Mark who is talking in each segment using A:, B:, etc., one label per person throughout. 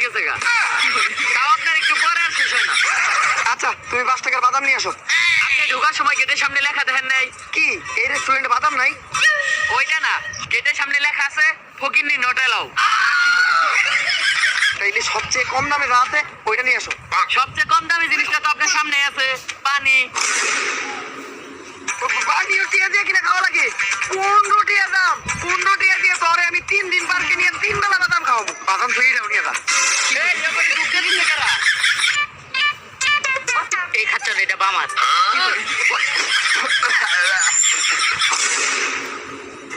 A: গেছে গা। তাও আপনার একটু পরে আর শেষ হয় না।
B: আচ্ছা তুমি 5 টাকার বাদাম নিয়ে আসো।
A: আপনি ঢোকার সময় গেটের সামনে লেখা দেখেন নাই?
B: কি এই রেস্টুরেন্টে বাদাম নাই?
A: ওইটা না, গেটের সামনে লেখা আছে ফকিন্নি নট অ্যালাউ।
B: তাইলে সবচেয়ে কম দামে রাতে ওইটা নিয়ে আসো।
A: সবচেয়ে কম দামি জিনিসটা তো আপনার সামনে আছে, পানি।
B: পানিও টিয়া দিয়ে কিনা খাওয়া লাগে? 15 টিয়া দাম। 15 টিয়া দিয়ে পরে আমি 3 দিন পার্কে নিয়ে 3 বেলা বাদাম খাওয়াবো। বাদাম তুই দাও নিয়ে যা।
A: এই এবারে ঢুকতে দিচ্ছে কারা? এই খাচ্ছেন এটা বামার।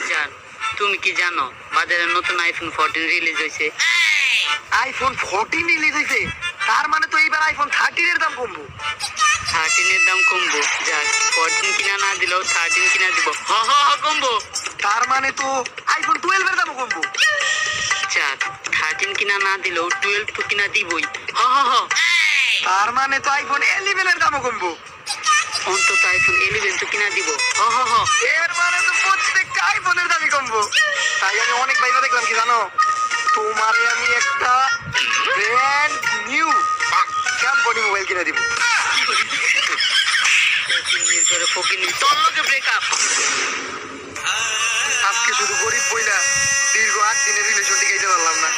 A: জান, তুমি কি জানো বাজারে নতুন আইফোন 14 রিলিজ হয়েছে?
B: আইফোন 14 রিলিজ হয়েছে, তার মানে তো এইবার আইফোন 13 এর দাম কমবো।
A: 13 এর দাম কমবো? যাক, 14 কিনা না দিলেও 13 কিনা দিব। কমবো।
B: তার মানে তো আইফোন 12 এর দামও কমবো।
A: যাক, 13 কিনা না দিলেও 12 তো কিনা দিবই।
B: তার মানে তো আইফোন 11 এর দামও কমবো।
A: অন্তত আইফোন 11 তো কিনা দিব।
B: এর মানে তো প্রত্যেকটা আইফোনের দামই কমবো। তাই আমি অনেক ভাইবা দেখলাম কি জানো, তোমারে আমি একটা ব্র্যান্ড নিউ কোম্পানি মোবাইল কিনে দিব। আজকে শুধু গরিব বইলা দীর্ঘ 8 দিনের রিলেশন টিকাইতে পারলাম না।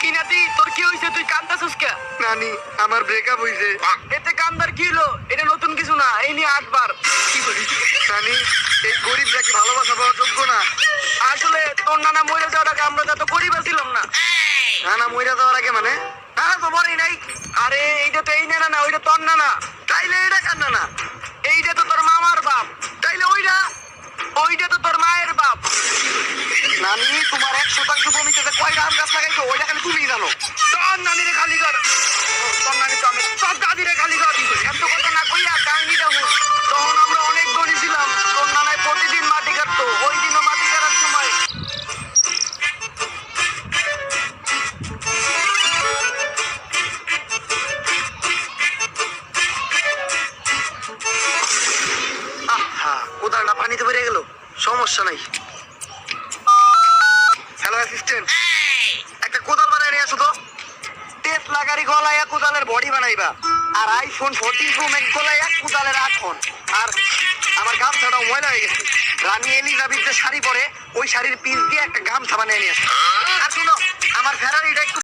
A: কিনাতি তোর কি হইছে? তুই কান্দাছিস কে?
B: নানি আমার ব্রেকআপ হইছে।
A: এতে কান্দার কি হলো? এটা নতুন কিছু না, এই নিয়ে 8 বার।
B: নানি এই গরিবরা কি ভালোবাসা পাওয়ার যোগ্য না?
A: আসলে তোর নানা মরে যাওয়ার আগে আমরা তো গরিব ছিলাম না।
B: নানা মইরা যাওয়ার আগে মানে? নানা তো মরেই নাই।
A: আরে এইটা তো এই নানা না, ওইটা তোর নানা।
B: তাইলে এটা কার নানা?
A: এইটা তো তোর মামার বাপ।
B: তাইলে ওইটা?
A: ওইটা তো তোর মায়ের বাপ।
B: নানি তোমার 1% জমিতে যে কয়টা আম গাছ লাগাইছো ওইটা খালি তুমিই জানো।
A: তোর নানিরে খালি কর। তোর নানি তো আমি তোর দাদিরে খালি কর। এত কথা না কইয়া কাহিনীটা হল। তখন আমরা অনেক ধনী ছিলাম। তোর নানায় প্রতিদিন মাটি কাটতো। ওই দিনও মাটি কাটার সময়
B: আহা কোদালটা পানিতে বেরিয়ে গেল। সমস্যা নাই। হ্যালো অ্যাসিস্ট্যান্ট, একটা কোদাল বানাই নিয়ে আসো তো। টেসলা গাড়ি গলাইয়া কোদালের বডি বানাইবা, আর আইফোন 14 প্রো ম্যাক্স গলাইয়া কোদালের আখন। আর আমার গামছাটাও ময়লা হয়ে গেছে। রানী এলিজাবেথ যে শাড়ি পরে ওই শাড়ির পিস দিয়ে একটা গামছা বানিয়ে নিয়ে আসো। আর শুনো আমার ফেরারিটা একটু